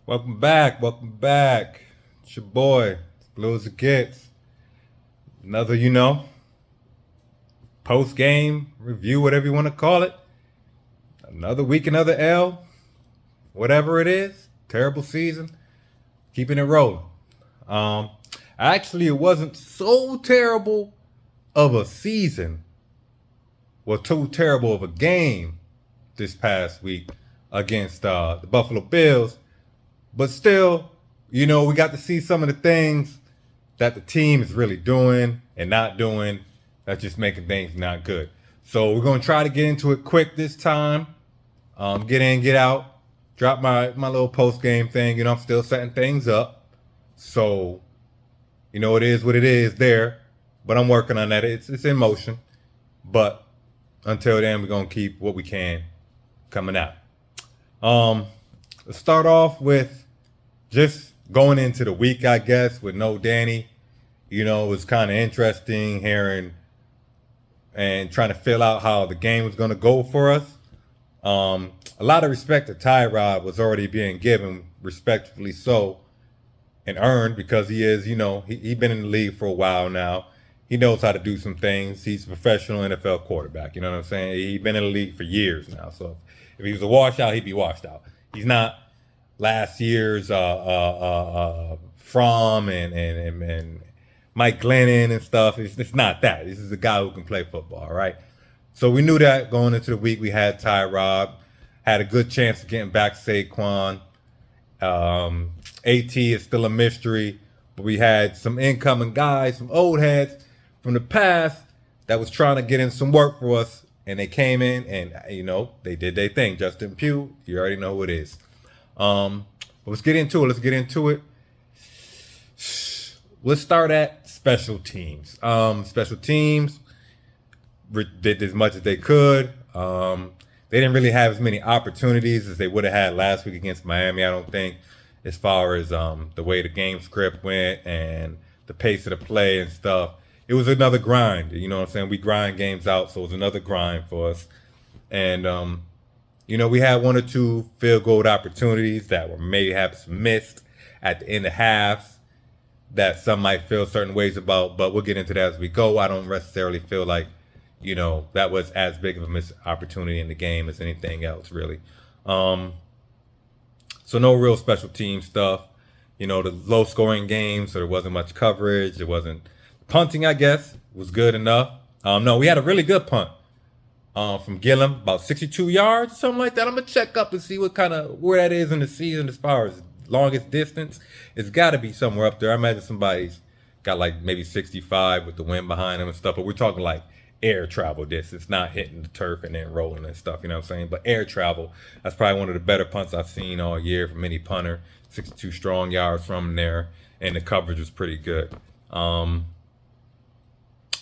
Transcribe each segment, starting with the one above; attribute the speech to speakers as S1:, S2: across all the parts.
S1: Welcome back. Welcome back. It's your boy, as blue as it gets. Another, post game review, whatever you want to call it. Another week, another L, whatever it is. Terrible season. Keeping it rolling. Actually, it wasn't so terrible of a season. Well, too terrible of a game this past week against the Buffalo Bills. But still, we got to see some of the things that the team is really doing and not doing that's just making things not good. So we're going to try to get into it quick this time. Get in, get out. Drop my little post-game thing. I'm still setting things up. So, it is what it is there. But I'm working on that. It's in motion. But until then, we're going to keep what we can coming out. Let's start off with just going into the week, I guess, with no Danny. It was kind of interesting hearing and trying to fill out how the game was going to go for us. A lot of respect to Tyrod was already being given, respectfully so, and earned because he is, he's been in the league for a while now. He knows how to do some things. He's a professional NFL quarterback. You know what I'm saying? He's been in the league for years now. So if he was a washout, he'd be washed out. He's not last year's Fromm and Mike Glennon and stuff. It's not that. This is a guy who can play football, right? So we knew that going into the week. We had Tyrod, had a good chance of getting back SAQUON. AT is still a mystery, but we had some incoming guys, some old heads from the past that was trying to get in some work for us, and they came in and they did their thing. Justin Pugh, you already know who it is. But let's get into it. Let's start at special teams. Special teams did as much as they could. They didn't really have as many opportunities as they would have had last week against Miami, I don't think, as far as the way the game script went and the pace of the play and stuff. It was another grind. You know what I'm saying? We grind games out, so it was another grind for us. And, we had one or two field goal opportunities that were mayhaps missed at the end of halves that some might feel certain ways about, but we'll get into that as we go. I don't necessarily feel like, that was as big of a missed opportunity in the game as anything else, really. So no real special team stuff. The low scoring game, so there wasn't much coverage. There wasn't punting, I guess, was good enough. No, we had a really good punt from Gillum, about 62 yards, something like that. I'm gonna check up and see where that is in the season as far as longest distance. It's got to be somewhere up there. I imagine somebody's got like maybe 65 with the wind behind them and stuff, but we're talking like air travel distance, not hitting the turf and then rolling and stuff, you know what I'm saying? But air travel, that's probably one of the better punts I've seen all year from any punter. 62 strong yards from there, and the coverage was pretty good.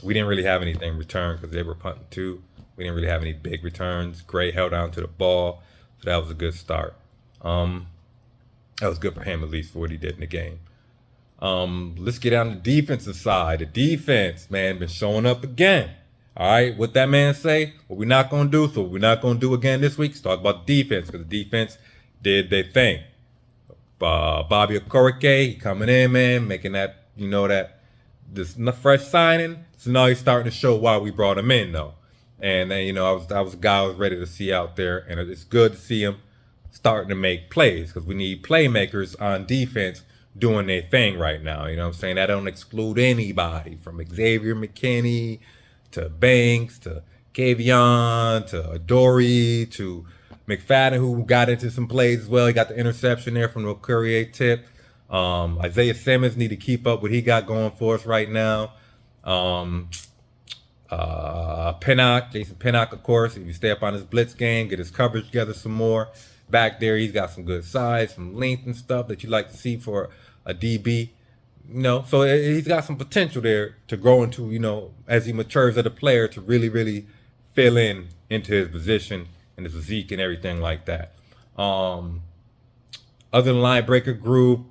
S1: We didn't really have anything returned because they were punting too. We didn't really have any big returns. Gray held on to the ball, so that was a good start. That was good for him, at least for what he did in the game. Let's get on the defensive side. The defense, man, been showing up again. All right, what that man say? What we're not going to do, so what we're not going to do again this week, let's talk about the defense, because the defense did their thing. Bobby Okereke, he coming in, man, making that, this fresh signing. So now he's starting to show why we brought him in, though. And then, I was a guy I was ready to see out there, and it's good to see him starting to make plays, because we need playmakers on defense doing their thing right now. You know what I'm saying? That don't exclude anybody from Xavier McKinney to Banks to Kavion to Adoree to McFadden, who got into some plays as well. He got the interception there from the Courier tip. Isaiah Simmons need to keep up what he got going for us right now. Jason Pinnock, of course, if you stay up on his blitz game, get his coverage together some more. Back there, he's got some good size, some length and stuff that you like to see for a DB. So he's got some potential there to grow into, as he matures as a player, to really, really fill into his position and his physique and everything like that. Other than line breaker group,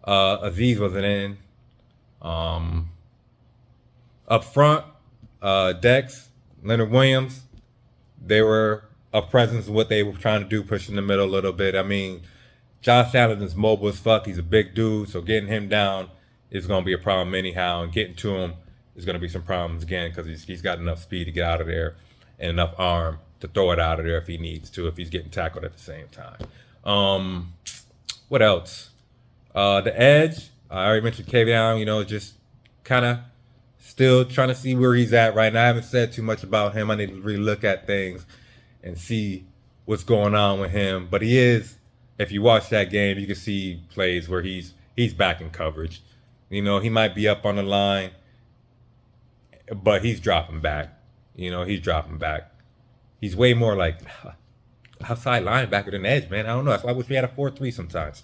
S1: Aziz wasn't in. Up front, Dex, Leonard Williams, they were a presence of what they were trying to do, pushing the middle a little bit. I mean, Josh Allen is mobile as fuck. He's a big dude, so getting him down is going to be a problem anyhow, and getting to him is going to be some problems again because he's got enough speed to get out of there and enough arm to throw it out of there if he needs to, if he's getting tackled at the same time. What else? The edge, I already mentioned Kavion, just kind of still trying to see where he's at right now. I haven't said too much about him. I need to really look at things and see what's going on with him. But he is, if you watch that game, you can see plays where he's back in coverage. He might be up on the line, but he's dropping back. He's dropping back. He's way more like outside linebacker than edge, man. I don't know. That's why I wish we had a 4-3 sometimes.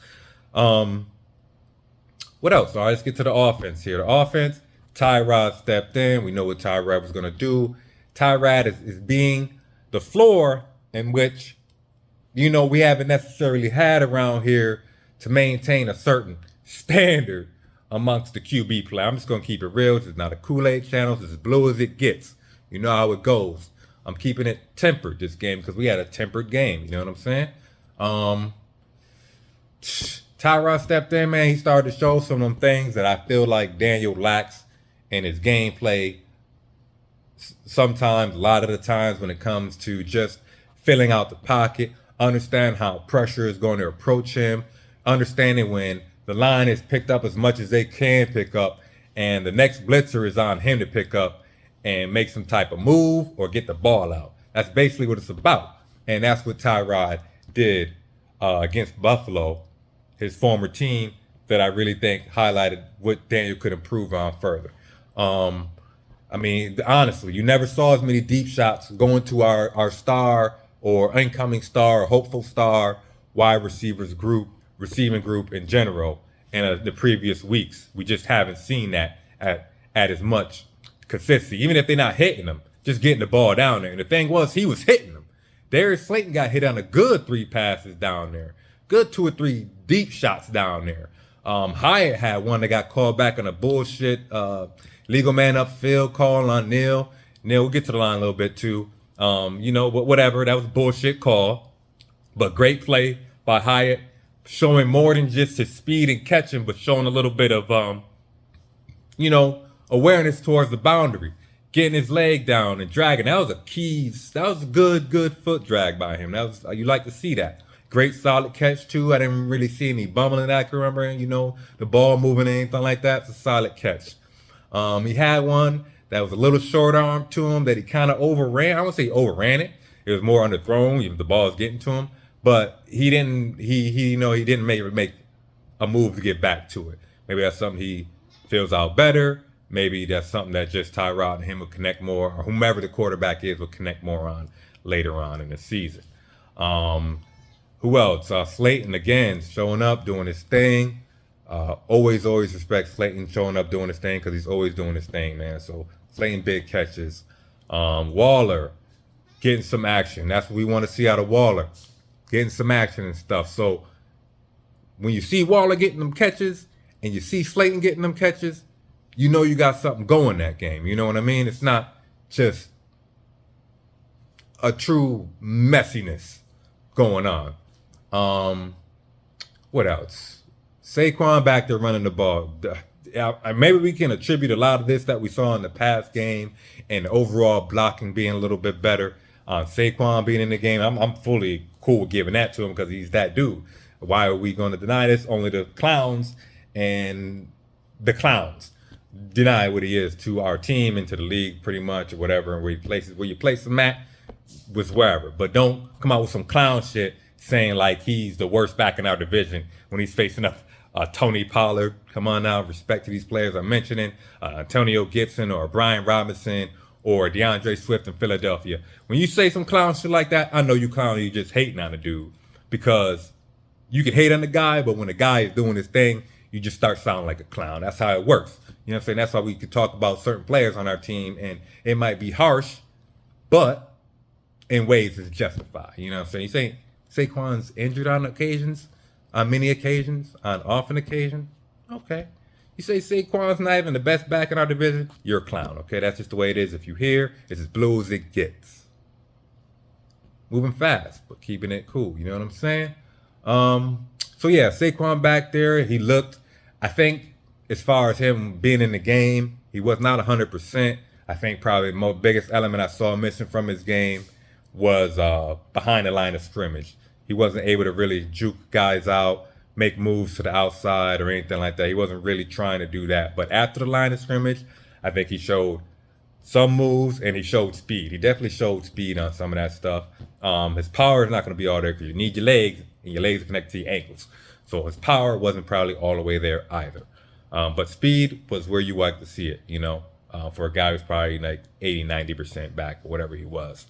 S1: What else? All right, let's get to the offense here. The offense, Tyrod stepped in. We know what Tyrod was going to do. Tyrod is being the floor in which, we haven't necessarily had around here to maintain a certain standard amongst the QB play. I'm just going to keep it real. This is not a Kool-Aid channel. This is as blue as it gets. You know how it goes. I'm keeping it tempered this game because we had a tempered game. You know what I'm saying? Tyrod stepped in, man. He started to show some of them things that I feel like Daniel lacks in his gameplay. Sometimes, a lot of the times when it comes to just filling out the pocket, understand how pressure is going to approach him, understanding when the line is picked up as much as they can pick up, and the next blitzer is on him to pick up and make some type of move or get the ball out. That's basically what it's about. And that's what Tyrod did against Buffalo, his former team, that I really think highlighted what Daniel could improve on further. Honestly, you never saw as many deep shots going to our star or incoming star or hopeful star wide receiving group in general in the previous weeks. We just haven't seen that at as much consistency. Even if they're not hitting them, just getting the ball down there. And the thing was, he was hitting them. Darius Slayton got hit on a good 3 passes down there. Good 2 or 3 deep shots down there. Hyatt had one that got called back on a bullshit legal man upfield call on Neal. We'll get to the line a little bit too. Whatever, that was a bullshit call. But great play by Hyatt, showing more than just his speed and catching, but showing a little bit of, awareness towards the boundary, getting his leg down and dragging. That was a good foot drag by him. You like to see that. Great solid catch too. I didn't really see any bumbling that I can remember, the ball moving or anything like that. It's a solid catch. He had one that was a little short arm to him that he kind of overran. I won't say he overran it. It was more underthrown. The ball was getting to him, but he didn't make a move to get back to it. Maybe that's something he feels out better. Maybe that's something that just Tyrod and him will connect more, or whomever the quarterback is will connect more on later on in the season. Who else? Slayton again, showing up, doing his thing. Always respect Slayton showing up, doing his thing, because he's always doing his thing, man. So Slayton, big catches. Waller, getting some action. That's what we want to see out of Waller. Getting some action and stuff. So when you see Waller getting them catches and you see Slayton getting them catches, you know you got something going that game. You know what I mean? It's not just a true messiness going on. What else? Saquon back there running the ball. Maybe we can attribute a lot of this that we saw in the past game and overall blocking being a little bit better. Saquon being in the game, I'm fully cool with giving that to him because he's that dude. Why are we going to deny this? Only the clowns and the clowns deny what he is to our team and to the league, pretty much, or whatever. And where you place him at was wherever. But don't come out with some clown shit saying like he's the worst back in our division when he's facing up Tony Pollard. Come on now, respect to these players I'm mentioning. Antonio Gibson or Brian Robinson or DeAndre Swift in Philadelphia. When you say some clown shit like that, I know you clown, you just hating on the dude, because you can hate on the guy, but when the guy is doing his thing, you just start sounding like a clown. That's how it works. You know what I'm saying? That's why we could talk about certain players on our team, and it might be harsh, but in ways it's justified. You know what I'm saying? You say Saquon's injured on occasions, on many occasions, on often occasion. Okay. You say Saquon's not even the best back in our division, you're a clown. Okay, that's just the way it is. If you hear, it's as blue as it gets. Moving fast, but keeping it cool. You know what I'm saying? So yeah, Saquon back there, he looked, I think as far as him being in the game, he was not 100%. I think probably the most biggest element I saw missing from his game was behind the line of scrimmage. He wasn't able to really juke guys out, make moves to the outside or anything like that. He wasn't really trying to do that. But after the line of scrimmage, I think he showed some moves and he showed speed. He definitely showed speed on some of that stuff. His power is not going to be all there because you need your legs and your legs are connected to your ankles. So his power wasn't probably all the way there either. But speed was where you like to see it, for a guy who's probably like 80, 90% back or whatever he was.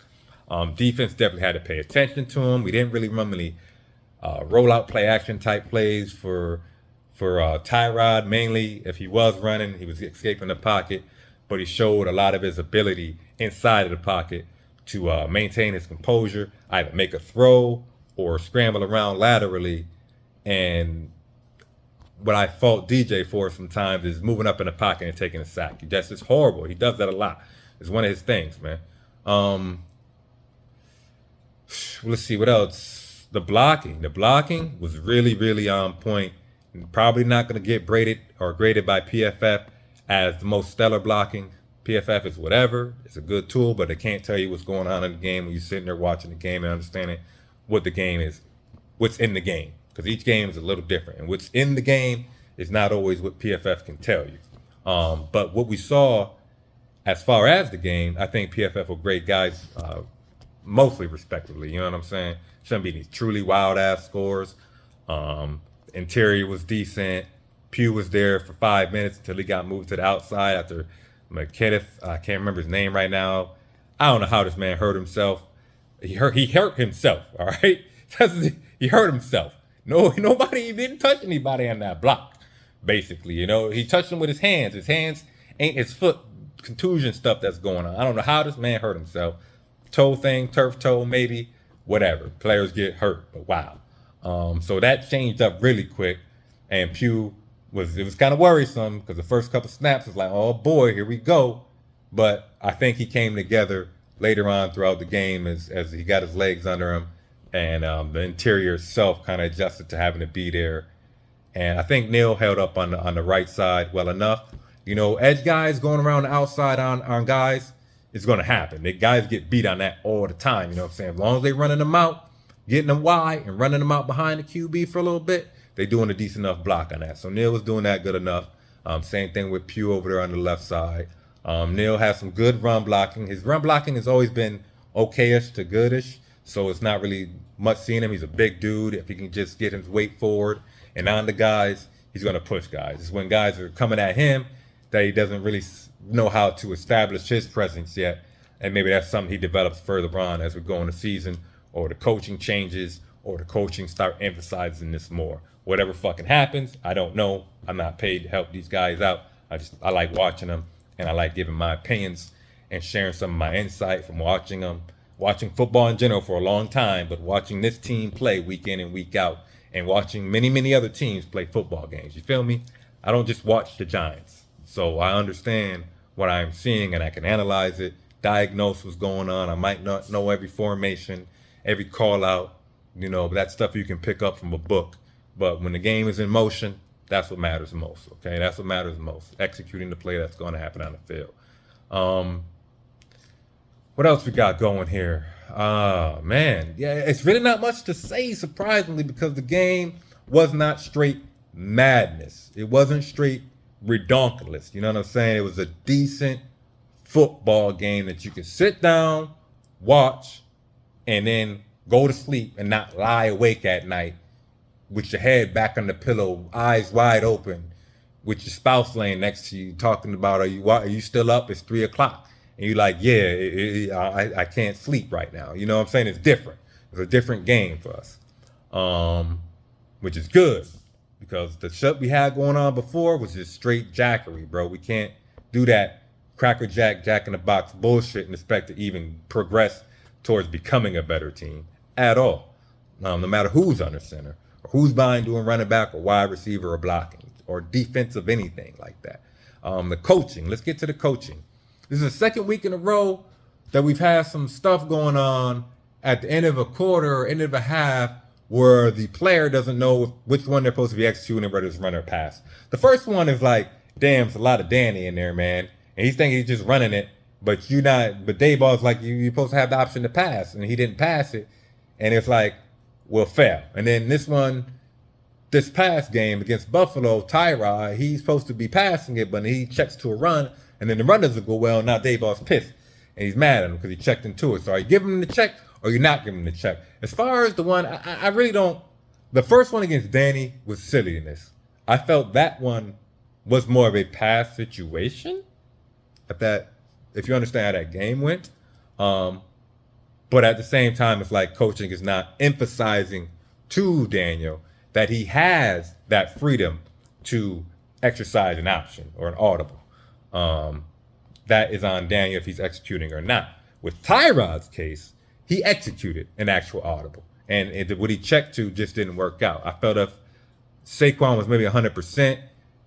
S1: Defense definitely had to pay attention to him. We didn't really run many rollout play action type plays for Tyrod. Mainly, if he was running, he was escaping the pocket, but he showed a lot of his ability inside of the pocket to maintain his composure, either make a throw or scramble around laterally. And what I fault DJ for sometimes is moving up in the pocket and taking a sack. That's just horrible. He does that a lot. It's one of his things, man. Let's see what else. The blocking was really, really on point. Probably not going to get graded by PFF as the most stellar blocking. PFF is whatever. It's a good tool, but it can't tell you what's going on in the game when you're sitting there watching the game and understanding what the game is, what's in the game. Because each game is a little different. And what's in the game is not always what PFF can tell you. But what we saw as far as the game, I think PFF will grade guys mostly respectively. You know what I'm saying? Shouldn't be these truly wild-ass scores. Interior was decent. Pugh was there for 5 minutes until he got moved to the outside after McKenneth, I can't remember his name right now. I don't know how this man hurt himself. He hurt himself, all right? He hurt himself. Nobody, he didn't touch anybody on that block, basically. He touched him with his hands. His hands ain't his foot contusion stuff that's going on. I don't know how this man hurt himself. Toe thing, turf toe, maybe, whatever. Players get hurt, but wow. So that changed up really quick, and Pugh was kind of worrisome because the first couple snaps was like, oh boy, here we go. But I think he came together later on throughout the game as he got his legs under him, and the interior itself kind of adjusted to having to be there. And I think Neal held up on the right side well enough. Edge guys going around the outside on guys, it's going to happen. The guys get beat on that all the time. You know what I'm saying? As long as they running them out, getting them wide and running them out behind the QB for a little bit, they doing a decent enough block on that. So Neal was doing that good enough. Same thing with Pugh over there on the left side. Neal has some good run blocking. His run blocking has always been okayish to goodish, so it's not really much seeing him. He's a big dude. If he can just get his weight forward and on the guys, he's going to push guys. It's when guys are coming at him that he doesn't really know how to establish his presence yet, and maybe that's something he develops further on as we go in the season, or the coaching changes, or the coaching start emphasizing this more. Whatever fucking happens, I don't know. I'm not paid to help these guys out. I like watching them, and I like giving my opinions and sharing some of my insight from watching them, watching football in general for a long time, but watching this team play week in and week out, and watching many, many other teams play football games. You feel me? I don't just watch the Giants. So I understand what I'm seeing, and I can analyze it, diagnose what's going on. I might not know every formation, every call out, but that stuff you can pick up from a book. But when the game is in motion, that's what matters most, okay? That's what matters most, executing the play that's going to happen on the field. What else we got going here? Man, yeah, it's really not much to say, surprisingly, because the game was not straight madness. It wasn't straight redonkulous. You know what I'm saying? It was a decent football game that you can sit down, watch, and then go to sleep and not lie awake at night with your head back on the pillow, eyes wide open, with your spouse laying next to you talking about, are you still up? It's 3 o'clock. And you're like, yeah, I can't sleep right now. You know what I'm saying? It's different. It's a different game for us, which is good, because the shit we had going on before was just straight jackery, bro. We can't do that cracker jack in the box bullshit and expect to even progress towards becoming a better team at all. No matter who's under center, or who's behind doing running back or wide receiver or blocking or defensive, anything like that. The coaching, let's get to the coaching. This is the second week in a row that we've had some stuff going on at the end of a quarter or end of a half where the player doesn't know which one they're supposed to be executing, whether it's run or pass. The first one is like, damn, it's a lot of Danny in there, man. And he's thinking he's just running it, but you're not. But Dayball's like, you're supposed to have the option to pass, and he didn't pass it. And it's like, well, fail. And then this past game against Buffalo, Tyrod, he's supposed to be passing it, but he checks to a run, and then the run doesn't go well. Now Dayball's pissed, and he's mad at him because he checked into it. So are you giving him the check, or you're not giving him the check? As far as the one, I really don't. The first one against Danny was silliness. I felt that one was more of a pass situation. If you understand how that game went. But at the same time, it's like coaching is not emphasizing to Daniel that he has that freedom to exercise an option or an audible. That is on Daniel if he's executing or not. With Tyrod's case, he executed an actual audible. And what he checked to just didn't work out. I felt if Saquon was maybe 100%,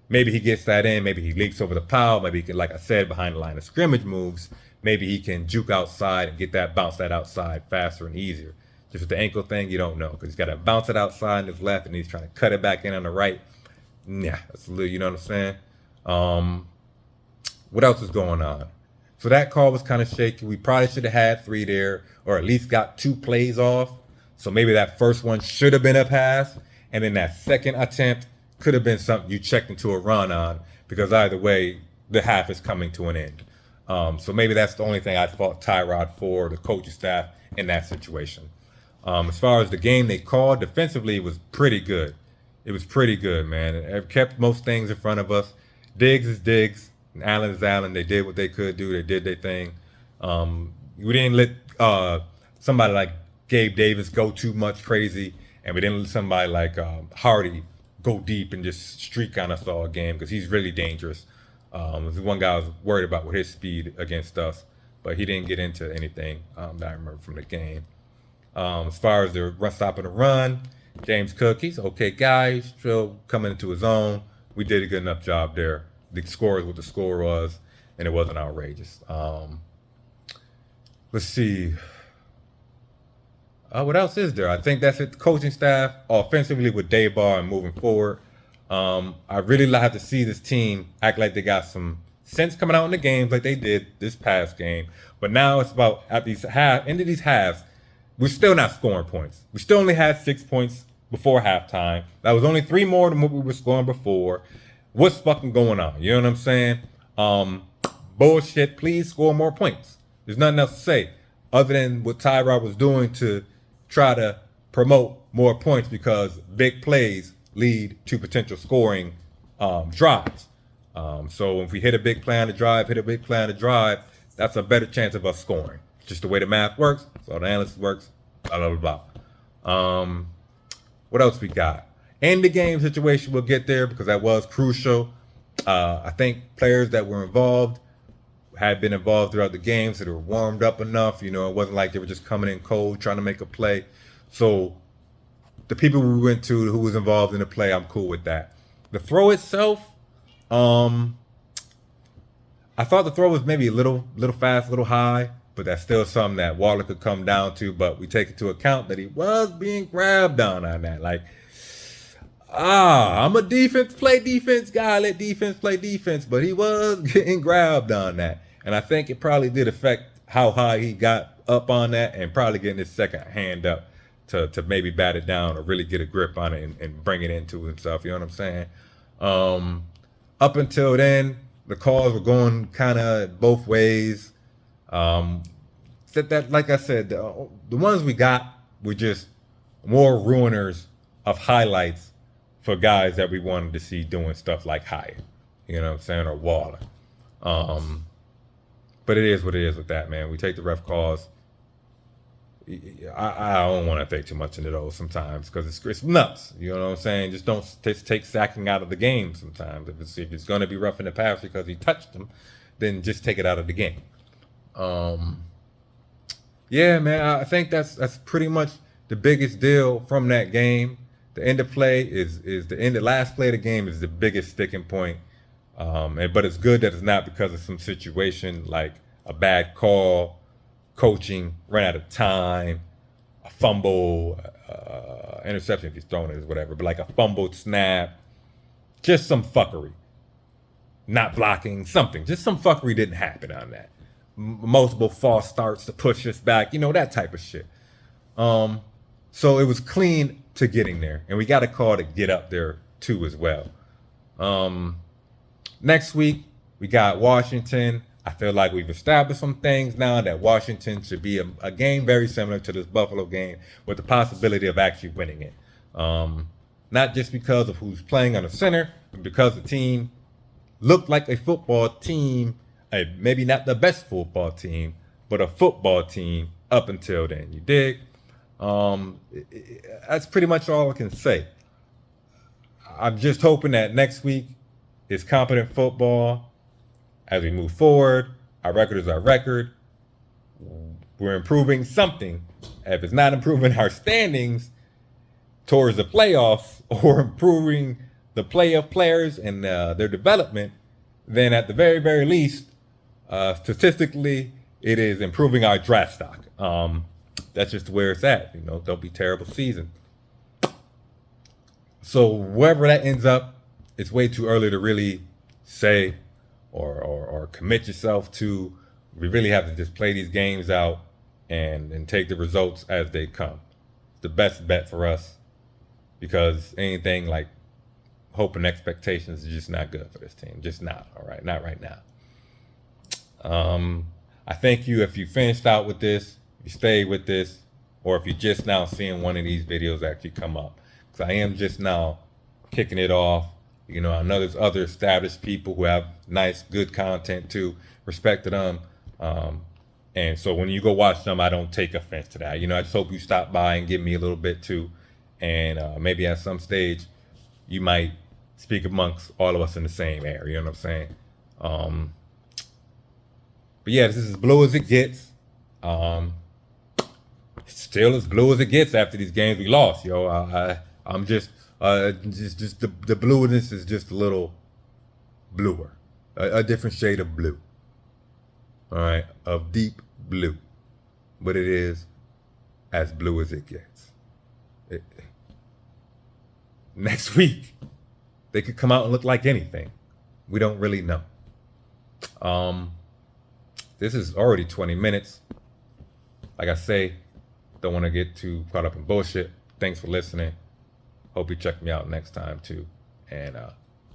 S1: maybe he gets that in, maybe he leaps over the pile, maybe he can, like I said, behind the line of scrimmage moves, maybe he can juke outside and bounce that outside faster and easier. Just with the ankle thing, you don't know, because he's got to bounce it outside in his left and he's trying to cut it back in on the right. Yeah, that's a little, you know what I'm saying? What else is going on? So that call was kind of shaky. We probably should have had 3 there, or at least got 2 plays off. So maybe that first one should have been a pass, and then that second attempt could have been something you checked into a run on, because either way, the half is coming to an end. So maybe that's the only thing I fault Tyrod for, the coaching staff, in that situation. As far as the game they called, defensively, it was pretty good. It was pretty good, man. It kept most things in front of us. Diggs is Diggs, and Allen is Allen. They did what they could do. They did their thing. We didn't let somebody like Gabe Davis go too much crazy, and we didn't let somebody like Hardy go deep and just streak on us all game, because he's really dangerous. There's one guy I was worried about with his speed against us, but he didn't get into anything that I remember from the game. As far as the stopping the run, James Cook, he's an okay guy. He's still coming into his own. We did a good enough job there. The score is what the score was, and it wasn't outrageous. Let's see. What else is there? I think that's it. The coaching staff, offensively with Dayball and moving forward. I really have to see this team act like they got some sense coming out in the games like they did this past game. But now it's about at these end of these halves, we're still not scoring points. We still only had 6 points before halftime. That was only 3 more than what we were scoring before. What's fucking going on? You know what I'm saying? Bullshit. Please score more points. There's nothing else to say other than what Tyrod was doing to try to promote more points, because big plays lead to potential scoring drives. So if we hit a big play on the drive, that's a better chance of us scoring. Just the way the math works, so the analysis works, blah, blah, blah. What else we got? In the game situation, we'll get there because that was crucial. I think players that were involved had been involved throughout the game, so they were warmed up enough. You know, it wasn't like they were just coming in cold trying to make a play. So the people we went to who was involved in the play, I'm cool with that. The throw itself, I thought the throw was maybe a little fast, a little high, but that's still something that Waller could come down to. But we take into account that he was being grabbed on that. Like, I'm a play defense guy, let defense play defense, but he was getting grabbed on that. And I think it probably did affect how high he got up on that, and probably getting his second hand up to maybe bat it down or really get a grip on it and bring it into himself. You know what I'm saying? Up until then, the calls were going kind of both ways. Like I said, the ones we got were just more ruiners of highlights for guys that we wanted to see doing stuff like Hyatt, you know what I'm saying, or Waller. But it is what it is with that, man. We take the ref calls. I don't want to take too much into those sometimes, because it's nuts. You know what I'm saying? Just don't take sacking out of the game sometimes. If it's going to be rough in the pass because he touched them, then just take it out of the game. Yeah, man, I think that's pretty much the biggest deal from that game. The end of play is the last play of the game is the biggest sticking point. But it's good that it's not because of some situation like a bad call, coaching, ran out of time, a fumble, interception if he's throwing it is whatever, but like a fumbled snap, just some fuckery. Not blocking, something. Just some fuckery didn't happen on that. Multiple false starts to push us back, that type of shit. So it was clean to getting there, and we got a call to get up there too as well. Next week we got Washington. I feel like we've established some things now that Washington should be a game very similar to this Buffalo game with the possibility of actually winning it. Not just because of who's playing on the center, but because the team looked like a football team, maybe not the best football team, but a football team up until then. You dig? That's pretty much all I can say. I'm just hoping that next week is competent football. As we move forward, our record is our record. We're improving something. If it's not improving our standings towards the playoffs or improving the play of players and their development, then at the very, very least, statistically, it is improving our draft stock. That's just where it's at. Don't be terrible season. So wherever that ends up, it's way too early to really say or commit yourself to. We really have to just play these games out and take the results as they come. It's the best bet for us, because anything like hope and expectations is just not good for this team. Just not, all right? Not right now. I thank you if you finished out with this, if you stayed with this, or if you're just now seeing one of these videos actually come up. Because I am just now kicking it off. I know there's other established people who have nice, good content too. Respect to them. And so when you go watch them, I don't take offense to that. I just hope you stop by and give me a little bit too. And maybe at some stage, you might speak amongst all of us in the same area. You know what I'm saying? But yeah, this is as blue as it gets. Still as blue as it gets after these games we lost, yo. I'm just the blueness is just a little bluer, a different shade of blue. All right, of deep blue, but it is as blue as it gets. Next week, they could come out and look like anything. We don't really know. This is already 20 minutes. Like I say, don't want to get too caught up in bullshit. Thanks for listening. Hope you check me out next time too. And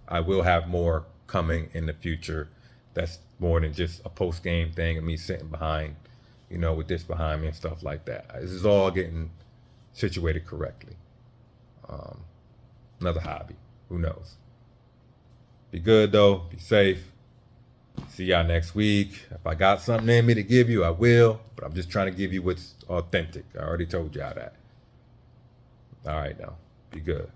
S1: I will have more coming in the future. That's more than just a post-game thing and me sitting behind, with this behind me and stuff like that. This is all getting situated correctly. Another hobby. Who knows? Be good though. Be safe. See y'all next week. If I got something in me to give you, I will. But I'm just trying to give you what's authentic. I already told y'all that. All right now. Be good.